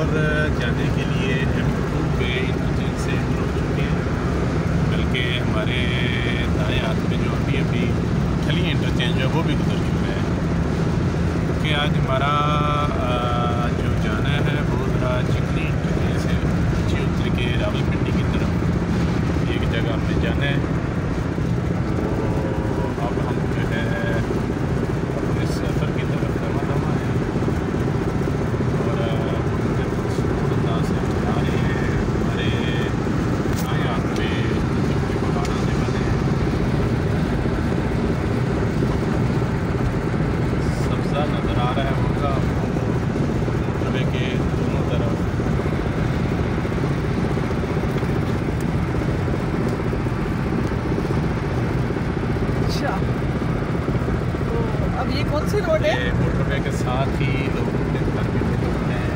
लाहौर जाने के लिए M2 पे इंटरचेंज से हम लोग रुके हैं, बल्कि हमारे दाएं हाथ में जो अभी खली इंटरचेंज है वो भी गुजर चुका है, क्योंकि आज हमारा जो जाना है वो ज़रा चिकनी इंटरचेंज से नीचे उतर के रावलपिंडी की तरफ एक जगह हमें जाना है। तो अब हम जो है अपने सफ़र की तरफ रवाना हैं और अंदाज से जा रहे हैं। हमारे दाएं हाथ पे पहाड़ आने वाले हैं, सब्ज़ा नज़र आ रहा है होगा मोटरवे के दोनों तरफ। अच्छा, तो अब ये कौन सी रोड है? मोटरवे के साथ ही लोगों के घर भी होते हैं।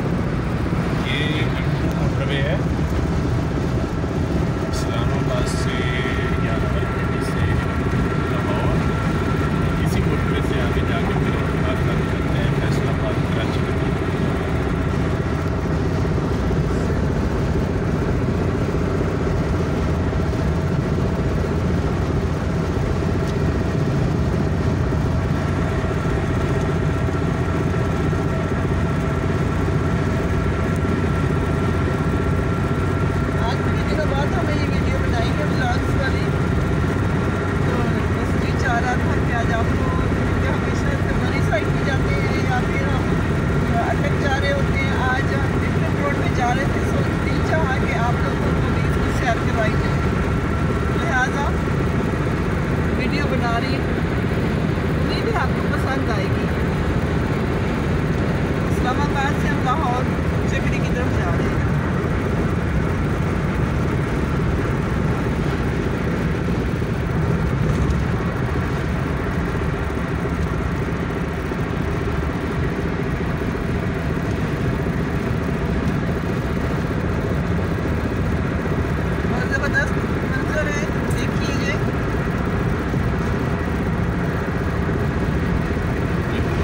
ये M2 मोटरवे है, इस्लामाबाद से या रावलपिंडी से लाहौर। इसी मोटरवे से आगे जाके फिर बात करते हैं फैसलाबाद कराची के लिए। आज के दिनों बाद हमें ये वीडियो बनाएंगे व्लॉग्स वाली, तो बस ये चाह रहा था कि आज आपको, क्योंकि हमेशा तमरी साइड में जाते हैं या फिर हम अटक जा रहे होते हैं, आज हम डिफरेंट रोड में जा रहे थे, सो दिल चाहा कि आप लोगों को भी इसकी सैर करवाई जाए, लिहाजा वीडियो बना रही हूँ। उम्मीद है आपको पसंद आएगी। इस्लामाबाद से हम लाहौर चकड़ी की तरफ जा रहे हैं। बहुत ज़बरदस्त मंजर है, देखिए।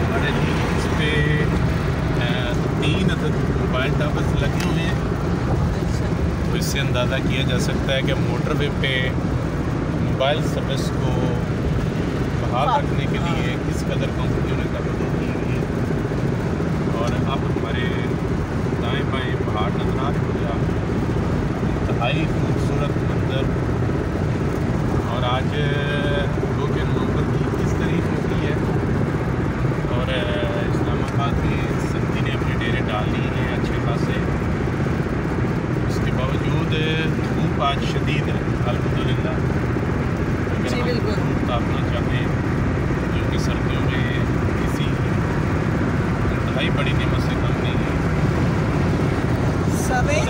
हमारे इस पे 3 अदद मोबाइल टावर्स लगे हुए हैं, तो इससे अंदाज़ा किया जा सकता है कि मोटरवे पे मोबाइल सर्विस को बहाल रखने के लिए किस कदर कंपनियों ने कार्रवाई की हुई है। और अब हमारे दाएं बाएं पहाड़ नजर आ रहे हैं, इंतहाई खूबसूरत मंजर। और आज 2 नवंबर की 21 तारीख होती है और इस्लामाबाद में सर्दी ने अपने डेरे डाल लिए हैं अच्छे खासे। उसके बावजूद धूप आज शदीद है अल्हम्दुलिल्लाह। अगर जी, हम बिल्कुल। धूप तापना चाहें जो कि सर्दियों में किसी इंतहाई बड़ी नेमत से कम नहीं है। समीन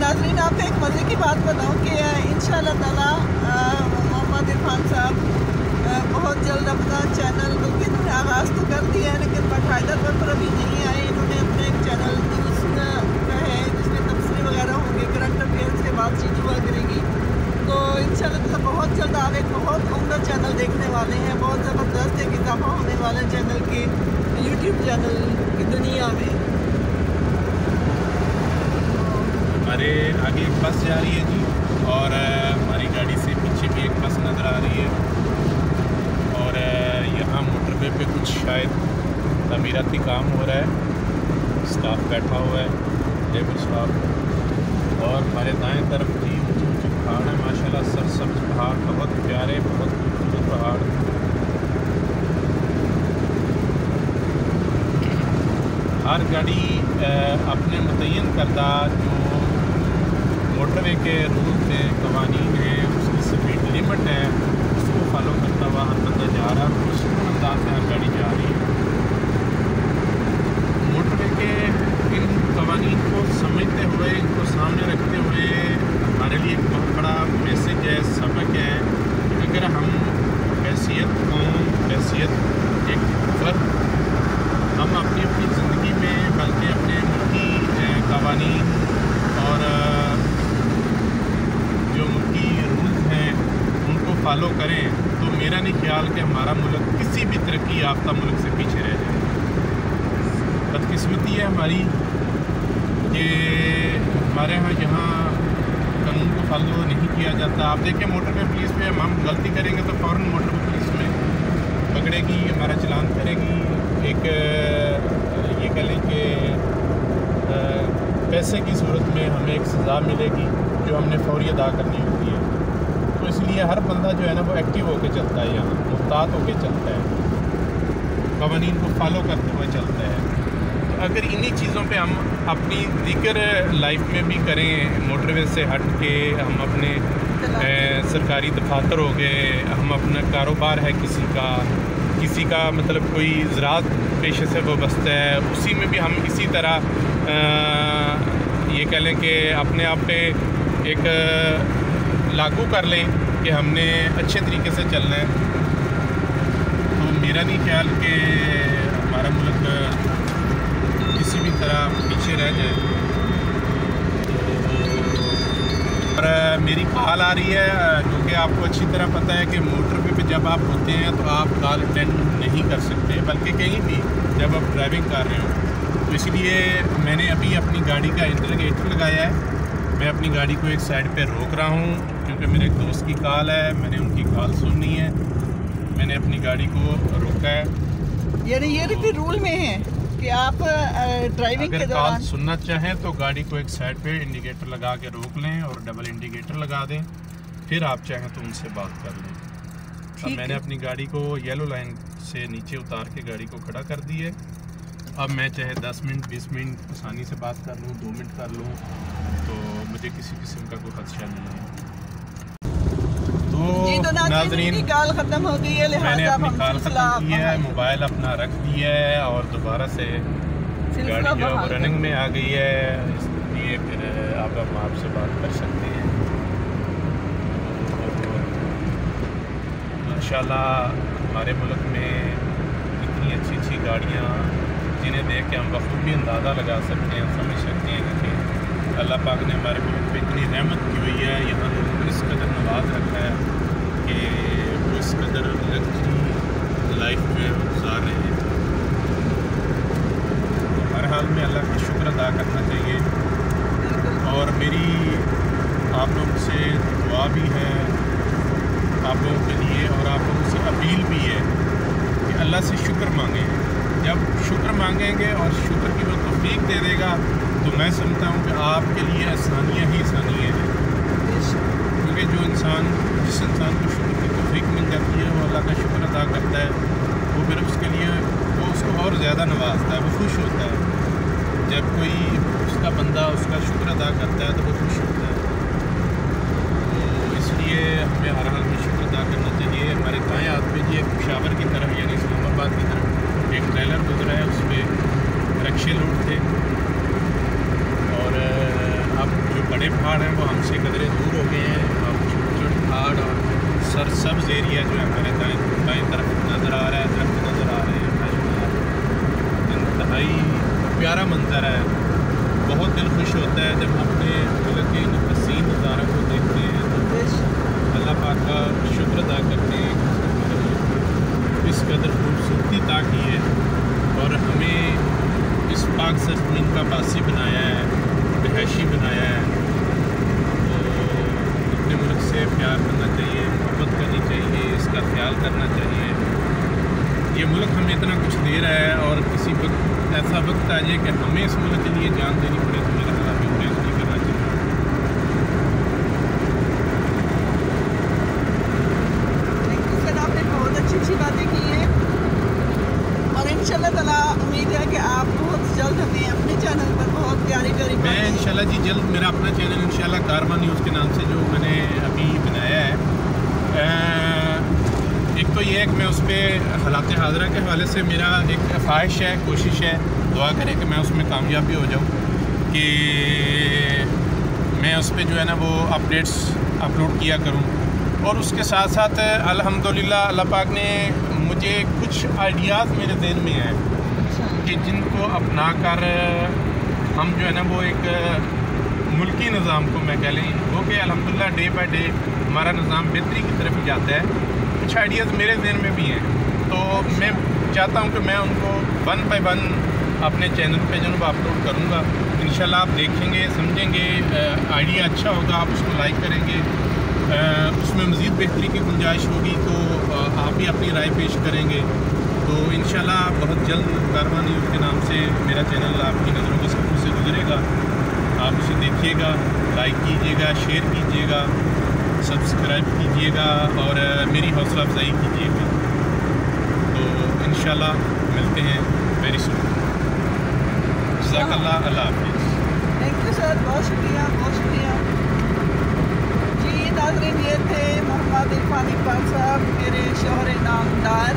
नाज़रीन, आपको एक मज़े की बात बताऊं कि इंशाअल्लाह ताला मोहम्मद इरफान साहब बहुत जल्द अपना चैनल, बल्कि इन्होंने आगाज़ तो कर दिया है लेकिन बाकायदा तौर पर अभी नहीं आए। इन्होंने अपने एक चैनल न्यूज़ का है जिसमें तबसरे वगैरह होंगे, करंट अफेयर्स से बातचीत हुआ करेगी। तो इंशाअल्लाह ताला बहुत जल्द आप एक बहुत उम्दा चैनल देखने वाले हैं। बहुत ज़बरदस्त एक इजाफा होने वाला है चैनल के, यूट्यूब चैनल की दुनिया में। हमारे आगे एक बस जा रही है जी, और हमारी गाड़ी से पीछे भी एक बस नज़र आ रही है। और यहाँ मोटरवे पे कुछ शायद तमीराती काम हो रहा है, स्टाफ बैठा हुआ है, लेबर स्टाफ। और हमारे दाएं तरफ जी ऊँचे ऊँचे पहाड़ हैं माशाल्लाह, सरसब्ज पहाड़, बहुत प्यारे, बहुत खूबसूरत पहाड़। हर गाड़ी अपने मुतय्यन करदा जो मोटरवे के रूल्स हैं, कवानीन हैं, उसकी स्पीड लिमिट है, उसको फॉलो करता हुआ हर बंदा जा रहा है। उस अंदाज से हर गाड़ी जा रही है। मोटरवे के इन कवानीन को समझते हुए, इनको सामने रखते हुए हमारे लिए एक बहुत बड़ा मैसेज है, सबक है। अगर हम हैसियत कौम, हैसियत एक फ़र्द, हम अपनी अपनी ज़िंदगी में बल्कि अपने मुल्की कवानीन और जो मुल्की रूल्स हैं उनको फॉलो करें, तो मेरा नहीं ख्याल कि हमारा मुल्क किसी भी तरक्की याफ्ता मुल्क से पीछे रह जाए। बदकिस्मती है हमारी कि हमारे यहाँ कानून को फॉलो नहीं किया जाता। आप देखें मोटर पे पुलिस पे हम गलती करेंगे तो फ़ौरन मोटर पे पुलिस में पकड़ेगी, हमारा चलान करेगी, एक ये कह लें कि पैसे की सूरत में हमें एक सज़ा मिलेगी जो हमने फौरी अदा करनी होती है। तो इसलिए हर बंदा जो है ना वो एक्टिव होकर चलता है, यहाँ मुहतात होकर चलता है, क़वानीन को फॉलो करते हुए चलता है। तो अगर इन्हीं चीज़ों पे हम अपनी दीगर लाइफ में भी करें, मोटरवे से हट के हम अपने सरकारी दफातर हो गए, हम अपना कारोबार है किसी का मतलब कोई ज़राअत पेशे से वाबस्ता है, उसी में भी हम इसी तरह ये कह लें कि अपने आप पे एक लागू कर लें कि हमने अच्छे तरीके से चलना है। तो मेरा नहीं ख्याल कि हमारा मुल्क किसी भी तरह पीछे रह जाए। और मेरी कॉल आ रही है, क्योंकि आपको अच्छी तरह पता है कि मोटरवे पे जब आप होते हैं तो आप कॉल अटेंड नहीं कर सकते, बल्कि कहीं भी जब आप ड्राइविंग कर रहे हो। तो इसलिए मैंने अभी अपनी गाड़ी का इंडिकेटर लगाया है। मैं अपनी गाड़ी को एक साइड पे रोक रहा हूँ क्योंकि मेरे एक दोस्त की कॉल है, मैंने उनकी कॉल सुननी है, मैंने अपनी गाड़ी को रोका है। यानी ये भी रूल में है कि आप ड्राइविंग के दौरान कॉल सुनना चाहें तो गाड़ी को एक साइड पे इंडिकेटर लगा के रोक लें और डबल इंडिकेटर लगा दें, फिर आप चाहें तो उनसे बात कर लें। अब मैंने अपनी गाड़ी को येलो लाइन से नीचे उतार के गाड़ी को खड़ा कर दी है। अब मैं चाहे 10 मिनट 20 मिनट आसानी से बात कर लूँ, 2 मिनट कर लूँ, तो मुझे किसी किस्म का कोई खदशा नहीं है। तो नाज़रीन, कॉल ख़त्म हो गई है, मैंने अपनी कॉल ख़त्म की है, मोबाइल अपना रख दिया है और दोबारा से गाड़ी जो रनिंग में आ गई है, इसलिए फिर अब हम आपसे बात कर सकते हैं। माशाल्लाह हमारे मुल्क में इतनी अच्छी अच्छी गाड़ियाँ जिन्हें देख के हम बखूबी अंदाज़ा लगा सकते हैं, समझ सकते हैं कि अल्लाह पाक ने हमारे मुल्क पे इतनी रहमत की हुई है, यहाँ लोगों को इस कदर नवाज रखा है कि वो इस कदर लग्जरी लाइफ में गुजार रहे हैं। तो हर हाल में अल्लाह का शुक्र अदा करना चाहिए। और मेरी आप लोगों से दुआ भी है आप लोगों के लिए, और आप लोगों से अपील भी है कि अल्लाह से शुक्र मांगें। जब शुक्र मांगेंगे और शुक्र की वो तौफीक दे देगा तो मैं समझता हूँ कि आपके लिए आसानियाँ ही आसानियाँ हैं। क्योंकि जो इंसान जिस इंसान को शुक्र की तौफीक मिल जाती है वो अल्लाह का शुक्र अदा करता है, वो फिर उसके लिए वो उसको और ज़्यादा नवाजता है, वो खुश होता है। जब कोई उसका बंदा उसका शुक्र अदा करता है तो वो खुश होता है। तो इसलिए हमें हर हाल में शुक्र अदा करना चाहिए। हमारे दाएँ हाथ में जी एक पेशावर की तरफ यानी इस्लामाबाद की तरफ एक ट्रेलर गुजरा है, उस पर रक्शे लोड थे, और अब जो बड़े पहाड़ हैं वो हमसे कदरे दूर हो गए हैं। अब छोटे छोटे पहाड़ और सरसब्ज एरिया जो है हमारे दाएँ तरफ नज़र आ रहा है, दरख्त नज़र आ रहे हैं। इंतहाई प्यारा मंजर है, बहुत दिल खुश होता है जब अपने मुल्क के हसीन नज़ारा को देखते हैं तो अल्लाह पाक का शुक्र अदा करते हैं। इस कदर खूबसूरती ताकि है और हमें इस पाक ज़मीन का बासी बनाया है, रिहायशी बनाया है। तो अपने मुल्क से प्यार करना चाहिए, मोहब्बत करनी चाहिए, इसका ख्याल करना चाहिए। ये मुल्क हमें इतना कुछ दे रहा है और किसी वक्त ऐसा वक्त आ जाए कि हमें इस मुल्क के लिए जान देनी पड़े तो मेरा ख्याल भी नहीं करना चाहिए। आपने बहुत अच्छी बातें की हैं और इंशाल्लाह ताला उम्मीद है कि आप बहुत जल्द हमें अपने चैनल पर बहुत प्यारी मैं इंशाल्लाह जी जल्द मेरा अपना चैनल इंशाल्लाह कारवां न्यूज़ के नाम से जो मैंने अभी बनाया है, एक तो ये है कि मैं उस पर हालात हाज़िरा के हवाले से मेरा एक ख्वाहिश है, कोशिश है, दुआ करें कि मैं उसमें कामयाब भी हो जाऊँ कि मैं उस पर जो है ना वो अपडेट्स अपलोड किया करूँ। और उसके साथ साथ अल्हम्दुलिल्लाह अल्लाह पाक ने मुझे कुछ आइडियाज़ मेरे ज़हन में हैं कि जिनको अपना कर हम जो है ना वो एक मुल्की निज़ाम को मैं कह लें वो कि अल्हम्दुलिल्लाह डे बाय डे हमारा निज़ाम बेहतरी की तरफ ही जाता है। कुछ आइडियाज़ मेरे ज़हन में भी हैं, तो मैं चाहता हूँ कि मैं उनको 1 बाय 1 अपने चैनल पे जो है अपलोड करूँगा। इंशाल्लाह आप देखेंगे, समझेंगे, आइडिया अच्छा होगा, आप उसको लाइक करेंगे, उसमें मज़ीद बेहतरी की गुंजाइश होगी तो आप भी अपनी राय पेश करेंगे। तो इंशाल्लाह बहुत जल्द कारवां न्यूज़ के नाम से मेरा चैनल आपकी नज़रों के सामने से गुजरेगा। आप उसे देखिएगा, लाइक कीजिएगा, शेयर कीजिएगा, सब्सक्राइब कीजिएगा और मेरी हौसला अफजाई कीजिएगा। तो इंशाल्लाह मिलते हैं वेरी सून। जज़ाकल्लाह, अल्लाह हाफ़िज़। थैंक यू सर, बहुत शुक्रिया, बहुत शुक्रिया जी। नाज़रीन, ये थे मोहम्मद इरफान इकबाल साहब, मेरे शोहर नामदार।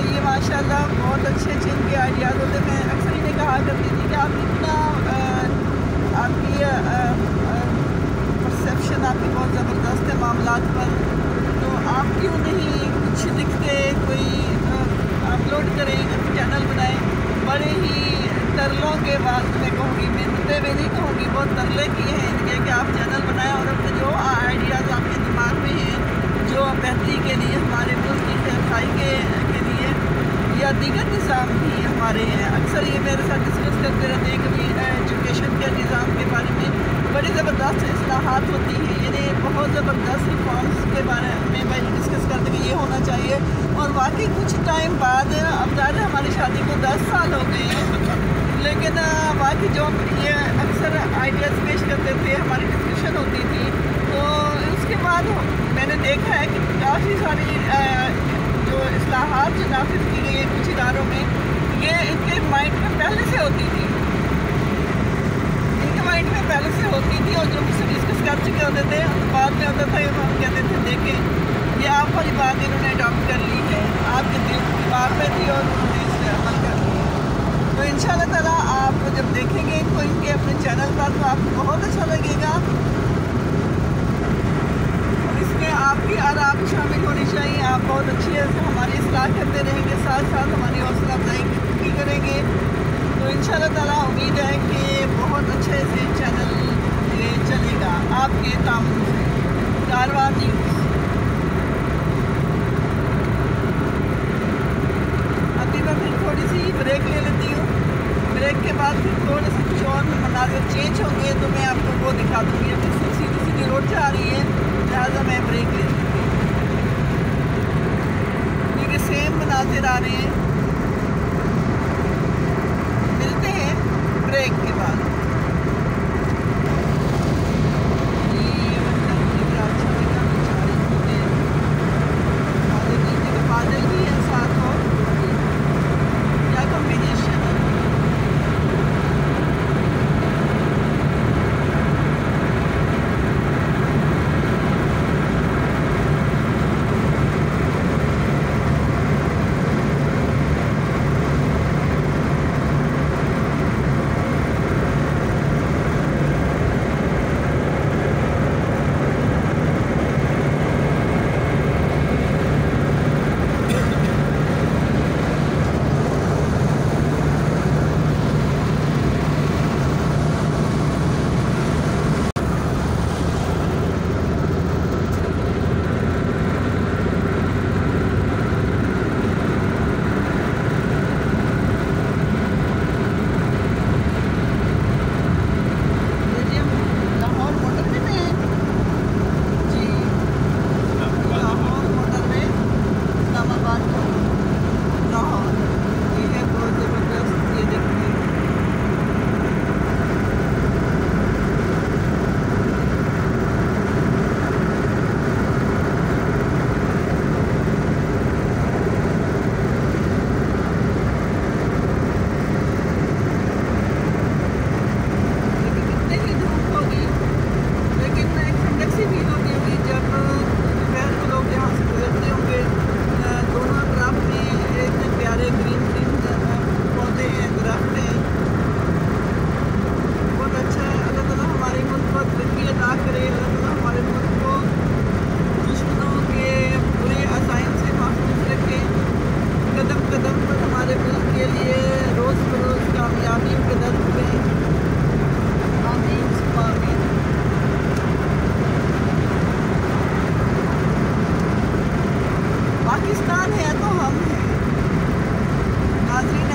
ये माशाल्लाह बहुत अच्छे अच्छे इनके आइडियाज़ होते। मैं अक्सर इन्हें कहा करती थी कि आप इतना आपकी परसेप्शन आपकी बहुत ज़बरदस्त है मामलात पर, तो आप क्यों नहीं कुछ लिख के कोई अपलोड करें, चैनल बनाएं। बड़े ही तरलों के बाद मैं कहूँगी, मिन्नतें भी नहीं कहूँगी, बहुत तरले किए हैं इनके कि आप चैनल बनाएं और अपने जो आइडियाज़ आपके दिमाग में हैं, जो बेहतरी के लिए, हमारे मुल्क की खैरखाई के लिए या दीगर निज़ाम भी हमारे हैं। अक्सर ये मेरे साथ डिस्कस करते रहते हैं कि एजुकेशन के निज़ाम के बारे में बड़ी ज़बरदस्त इस्लाहात होती हैं, यानी बहुत ज़बरदस्त रिफॉर्म्स के बारे में भाई डिस्कस करते कि ये होना चाहिए। और वाकई कुछ टाइम बाद, अब ज़्यादा हमारी शादी को 10 साल हो गए हैं, लेकिन बाकी जो ये अक्सर आइडियाज़ पेश करते थे, हमारी डिस्कशन होती थी, तो उसके बाद मैंने देखा है कि काफ़ी सारी जो इस्लाहात जो नाफिज की गई है कुछ इदारों में, ये इनके माइंड में पहले से होती थी, इनके माइंड में पहले से होती थी। और जो मुझसे डिस्कस कर चुके होते थे, बाद में होता था हम कहते थे देखें ये आप वाली बात इन्होंने अडॉप्ट कर ली है, आपके दिमाग में थी और उन्होंने इस पर अमल कर लिया। तो इंशाल्लाह ताला आप जब देखेंगे इनको इनके अपने चैनल पर तो आपको बहुत अच्छा लगेगा। इसमें आपकी आरा भी शामिल होनी चाहिए। आप बहुत अच्छी है हमारी इस्लाह करते रहेंगे, साथ साथ हमारी हौसला अफजाई भी करेंगे। तो इंशाल्लाह ताला उम्मीद है कि बहुत अच्छे से चैनल ये चलेगा आपके तामुन से। कारवां न्यूज़। अभी मैं फिर थोड़ी सी ब्रेक ले लेती हूँ, ब्रेक के बाद फिर थोड़े से कुछ और मनाज़िर चेंज होंगे तो मैं आपको वो दिखा दूँगी। अभी सीधी सीधी रोड जा रही है, लिहाजा मैं ब्रेक ले लेती हूँ क्योंकि सेम मनाज़िर आ रहे हैं। मिलते हैं ब्रेक के बाद। बादल भी है साथ, और क्या कॉम्बिनेशन है। पाकिस्तान है तो हम हैं। नाज़रीन,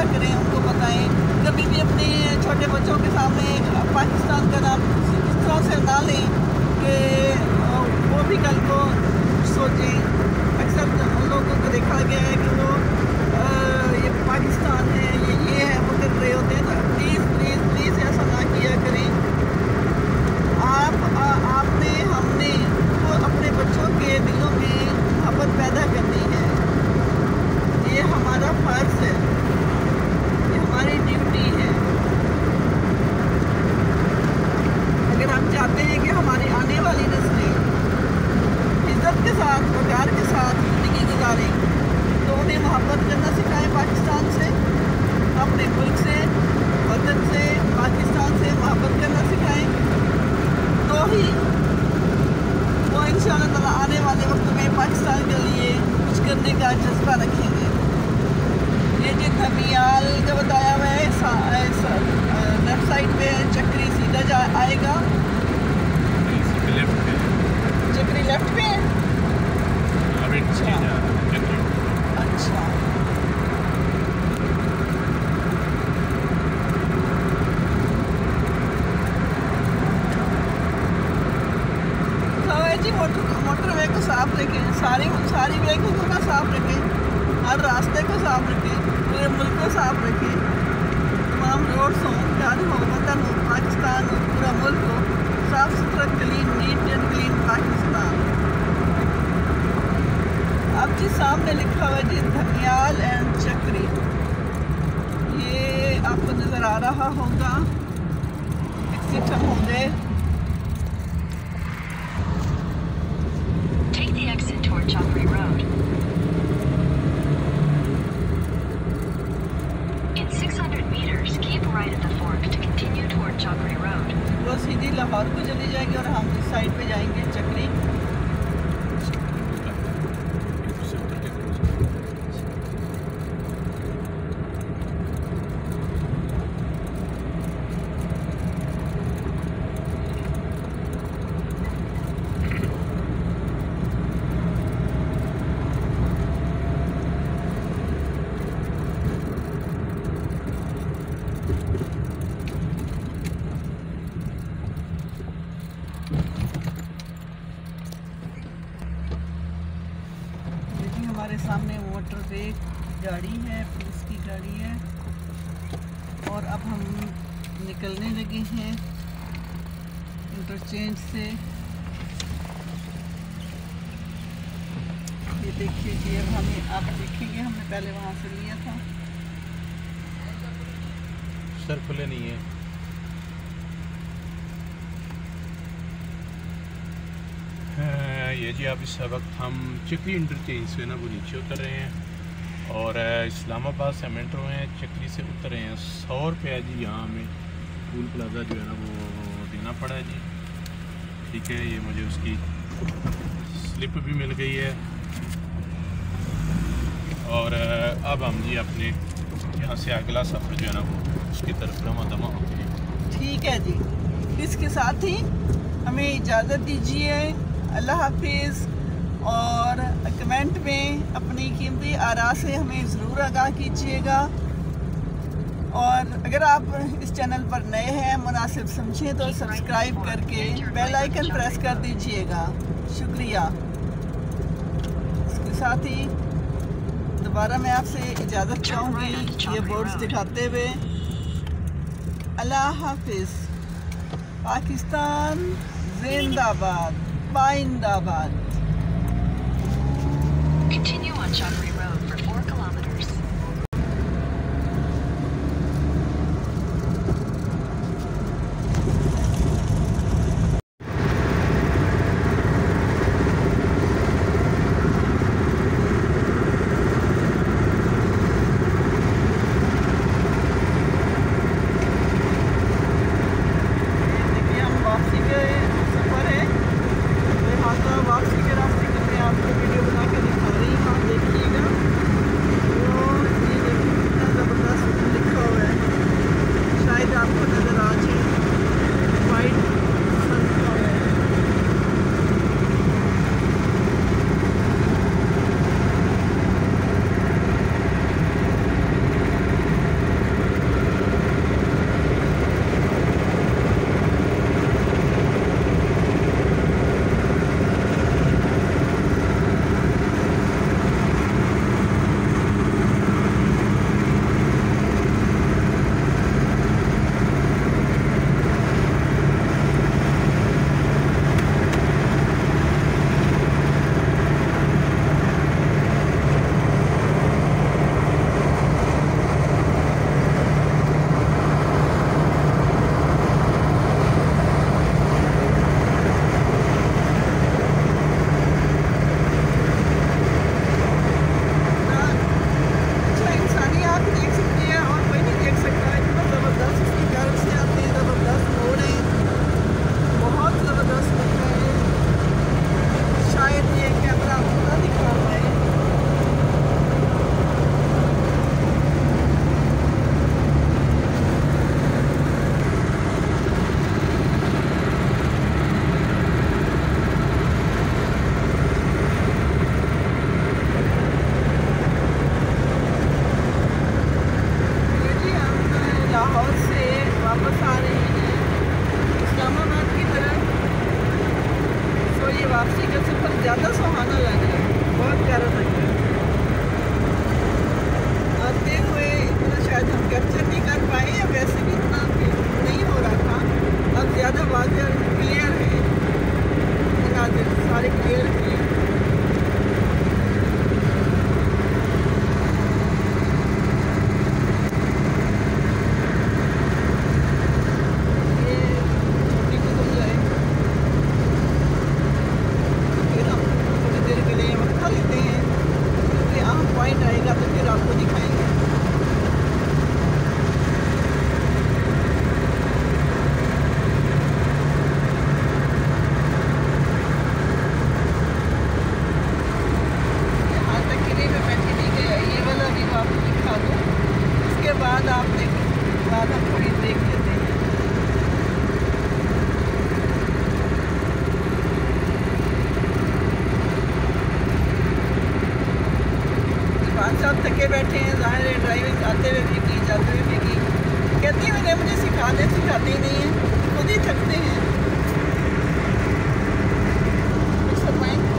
किया करें, उनको बताएं। कभी भी अपने छोटे बच्चों के सामने पाकिस्तान का नाम इस तरह से ना लें कि वो भी कल को सोचें। अक्सर लोगों को देखा गया है कि वो ये पाकिस्तान है, ये है, वो कर रहे होते हैं। तो प्लीज़ प्लीज़ प्लीज़ ऐसा ना किया करें। आपने हमने तो अपने बच्चों के दिलों में मोहब्बत पैदा करनी है। ये हमारा फ़र्ज़ है, ये हमारी ड्यूटी है। अगर हम चाहते हैं कि हमारी आने वाली नस्लें इज़्ज़त के साथ, वक़ार के साथ ज़िंदगी गुजारें, तो उन्हें मोहब्बत करना सिखाएं पाकिस्तान से, अपने मुल्क से, वतन से, पाकिस्तान से मोहब्बत करना सिखाएं। तो ही वो इंशाअल्लाह ताला आने वाले वक्त में पाकिस्तान के लिए कुछ करने का जज्बा रखेंगे। ये जो धमियाल का बताया हुआ है, लेफ्ट साइड पे चक्री सीधा आएगा, चक्री लेफ्ट पे है। अच्छा, जी मोटरवे को साफ रखें, सारी व्हीकल को साफ रखें, हर रास्ते को साफ रखें, पूरे मुल्क को साफ रखें। तमाम रोड्स हों, घर हो, वतन हो, पाकिस्तान हो, पूरा मुल्क हो साफ सुथरा, clean, neat and clean Pakistan. अब जी सामने लिखा हुआ है जी धमियाल एंड चक्री, ये आपको नज़र आ रहा होगा। एग्जिट हम होंगे, Chakri Road. In 600 meters, keep right at the fork to continue toward Chakri Road. वो सीधी लाहौर को चली जाएगी और हम इस साइड पे जाएंगे चक्री। हमारे सामने मोटरवे गाड़ी है, पुलिस की गाड़ी है, और अब हम निकलने लगे हैं इंटरचेंज से। ये देखिए कि अब हमें, आप देखेंगे हमने पहले वहाँ से लिया था। सर खुले नहीं है। ये जी आप इस वक्त हम चक्री इंटरचेंज से ना वो नीचे उतर रहे हैं और इस्लामाबाद से हम एंटर हुए हैं, चक्री से उतर रहे हैं। 100 रुपया जी यहाँ हमें टूल प्लाजा जो है ना वो देना पड़ा है जी। ठीक है, ये मुझे उसकी स्लिप भी मिल गई है और अब हम जी अपने यहाँ से अगला सफ़र जो है ना वो उसकी तरफ रवा दवा होते हैं। ठीक है जी, इसके साथ ही हमें इजाज़त दीजिए। अल्लाह हाफिज़। और कमेंट में अपनी कीमती आरा से हमें ज़रूर आगाह कीजिएगा। और अगर आप इस चैनल पर नए हैं, मुनासिब समझें तो सब्सक्राइब करके बेल आइकन प्रेस कर दीजिएगा। शुक्रिया। इसके साथ ही दोबारा मैं आपसे इजाज़त चाहूँगी ये बोर्ड्स दिखाते हुए। अल्लाह हाफिज़। पाकिस्तान जिंदाबाद, पाइंदाबाद। Continue on Chakri Road for 4 kilometers. वापसी के रास्ते के मैं आपको वीडियो बना के दिखा रही हूँ, देखिएगा। नापने के बाद हम थोड़ी देख लेते हैं। इरफान साहब थके बैठे हैं, ज़ाहिर है ड्राइविंग आते हुए भी की, जाते हुए भी की। कहती मैंने मुझे सिखाते ही नहीं है, खुद ही थकते हैं। कुछ फरमाएंगे?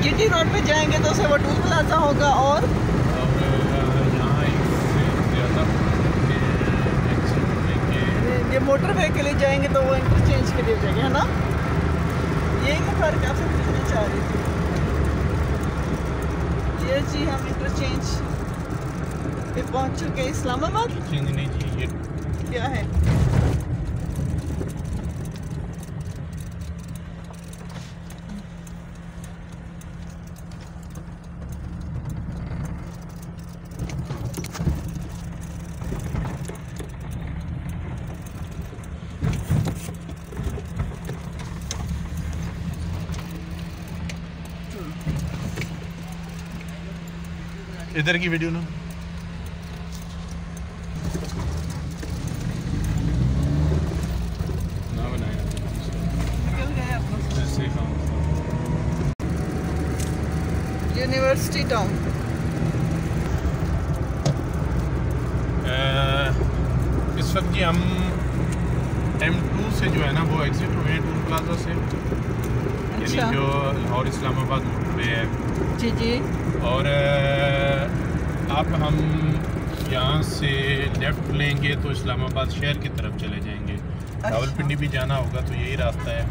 GT रोड पे जाएंगे तो उसे वो टूल प्लाजा होगा और यहाँ ये मोटरवे के लिए जाएंगे तो वो इंटरचेंज के लिए जाएंगे, है ना? यही फर्क आपसे पूछना चाह रही थी। ये जी हम इंटरचेंज पे पहुँच चुके इस्लामाबाद। चेंज नहीं जी, ये क्या है? इधर की वीडियो ना बनाया निकल गए आप लोग। ऐसे यूनिवर्सिटी टाउन। इस वक्त जी हम M2 से जो है ना वो एग्जिट हुए हैं टूल प्लाजा से, यानी अच्छा। जो लाहौर इस्लामाबाद मोटरवे है जी जी। और अब हम यहाँ से लेफ़्ट लेंगे तो इस्लामाबाद शहर की तरफ चले जाएंगे। रावलपिंडी भी जाना होगा तो यही रास्ता है।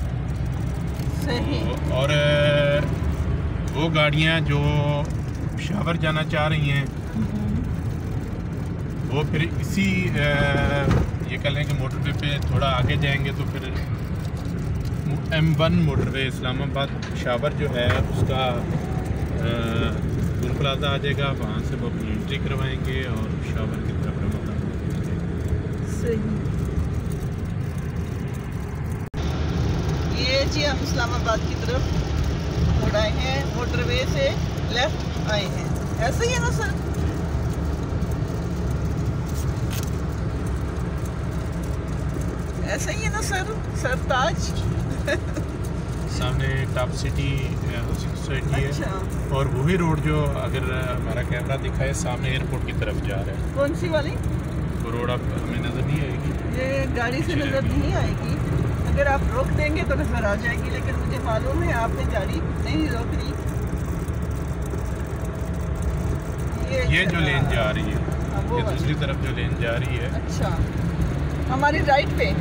सही। और वो गाड़ियाँ जो पेशावर जाना चाह रही हैं वो फिर इसी ये कह लें कि मोटरवे पे थोड़ा आगे जाएंगे तो फिर M1 मोटरवे इस्लामाबाद पेशावर जो है उसका टूल प्लाजा आ जाएगा, वहाँ से वो अपनी एंट्री करवाएंगे और पेशावर की तरफ रवाना होंगे। सही। ये जी हम इस्लामाबाद की तरफ मुड़ आए हैं, मोटरवे से लेफ्ट आए हैं। ऐसे ही है ना सर? ऐसा ही है ना सर? सरताज सामने टॉप सिटी सोसाइटी है। अच्छा। और वही रोड जो अगर हमारा कैमरा दिखाए सामने एयरपोर्ट की तरफ जा रहा है, कौन सी वाली? वो रोड अब हमें नज़र नहीं आएगी, ये गाड़ी से नज़र नहीं आएगी। अगर आप रोक देंगे तो नज़र आ जाएगी, लेकिन मुझे मालूम है आपने गाड़ी नहीं रोक रही। ये जो लेन जा रही है, हाँ, वो ये वाली। दूसरी तरफ जो लेन जा रही है। अच्छा, हमारी राइट पे।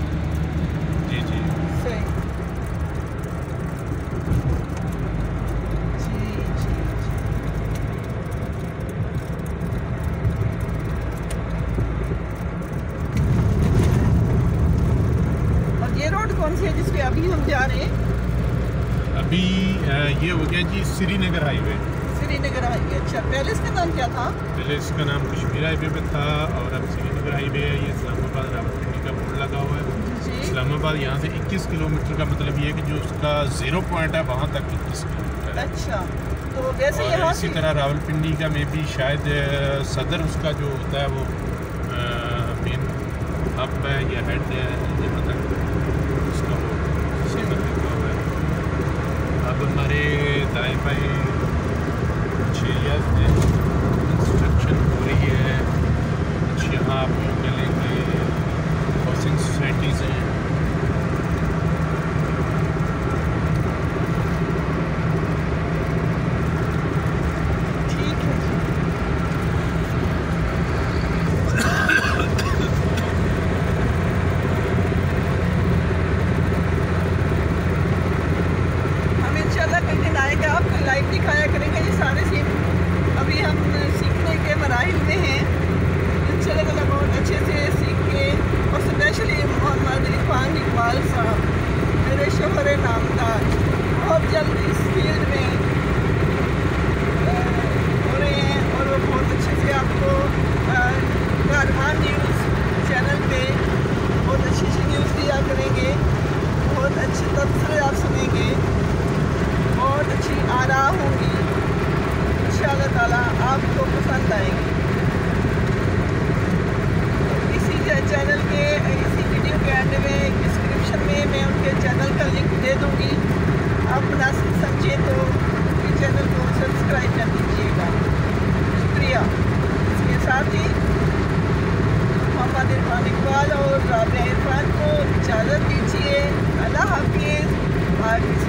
जी जी। सही जी। जा रहे हैं? अभी ये हो गया जी श्रीनगर हाईवे। श्रीनगर हाईवे। अच्छा, पहले इसका नाम क्या था? पहले इसका नाम कश्मीर हाईवे पे था और अब श्रीनगर हाईवे है। ये इस्लामाबाद रावलपिंडी का बोर्ड लगा हुआ है। जी। इस्लामाबाद यहाँ से 21 किलोमीटर का मतलब ये है कि जो उसका 0 पॉइंट है वहाँ तक 21 किलोमीटर है। अच्छा, तो वैसे और यहाँ इसी से तरह रावलपिंडी का में भी शायद सदर उसका जो होता है वो मेन हब है या हेड है, मुझे पता नहीं उसका वो सदर लिखा हुआ है। अब हमारे दाएं बाएं कुछ एरियाज में कंस्ट्रक्शन हो रही है। कुछ यहाँ आप मिलेंगे हाउसिंग सोसाइटीज़ हैं। ठीक है। हम इंशाल्लाह कहीं दिन आएंगे, आपको लाइव दिखाया करेंगे ये सारे सीन। अभी हम सीखने के मराहिल में हैं। इंशाल्लाह ताला बहुत अच्छे से सीख के, और स्पेशली मोहम्मद इरफान इकबाल साहब मेरे शोहर नामदार बहुत जल्द इस फील्ड में हो रहे हैं और वो बहुत अच्छे से आपको कारवान न्यूज़ चैनल पे बहुत अच्छी अच्छी न्यूज़ दिया करेंगे। बहुत अच्छे तबसरे आप सुनेंगे, बहुत अच्छी आरा होंगी, इंशाअल्लाह ताला आपको पसंद आएगी। इसी चैनल के इसी वीडियो के एंड में डिस्क्रिप्शन में मैं उनके चैनल का लिंक दे दूँगी। आप मुनासिब समझे तो उनके चैनल को सब्सक्राइब कर दीजिएगा। शुक्रिया। इसके साथ ही मोहम्मद इरफान इकबाल और राबिया इरफान को इजाज़त दीजिए। अल्लाह हाफिज़।